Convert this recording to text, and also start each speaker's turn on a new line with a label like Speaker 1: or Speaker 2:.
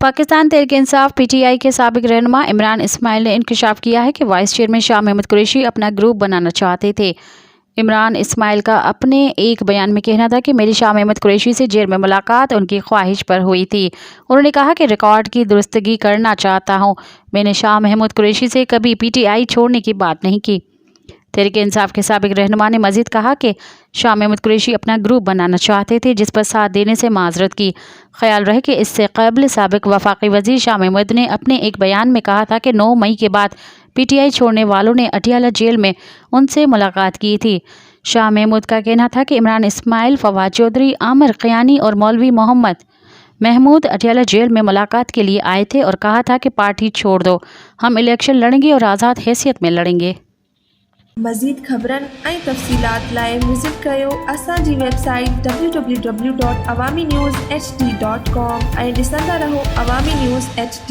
Speaker 1: Pakistan Tehreek Insaf PTI के साबिक रहनुमा इमरान इस्माइल ने इंकशाफ किया है कि वाइस चेयरमैन शाह महमूद कुरैशी अपना ग्रुप बनाना चाहते थे। इमरान इस्माइल का अपने एक बयान में कहना था कि मेरी शाह महमूद कुरैशी से जेल में मुलाकात उनकी ख्वाहिश पर हुई थी। उन्होंने कहा कि रिकॉर्ड की दुरुस्तगी करना चाहता हूँ, मैंने शाह महमूद कुरैशी से कभी PTI छोड़ने की बात नहीं की। तहरीक इंसाफ के साबिक रहनुमा ने मजीद कहा कि शाह महमूद कुरैशी अपना ग्रुप बनाना चाहते थे, जिस पर साथ देने से माजरत की। ख्याल रहे कि इससे कबल साबिक वफाकी वजीर शाह महमूद ने अपने एक बयान में कहा था कि 9 मई के बाद PTI छोड़ने वालों ने अटियाला जेल में उनसे मुलाकात की थी। शाह महमूद का कहना था कि इमरान इस्माइल, फवाद चौधरी, आमिर क़ियानी और मौलवी मोहम्मद महमूद अटियाला जेल में मुलाकात के लिए आए थे और कहा था कि पार्टी छोड़ दो, हम इलेक्शन लड़ेंगे और आज़ाद हैसियत में लड़ेंगे।
Speaker 2: मज़ीद ख़बरनि ऐं तफ़सीलात लाइ विज़िट कयो असांजी वेबसाइट www.awamiNewsHD.com ऐं ॾिसंदा रहो अवामी न्यूज़ HD।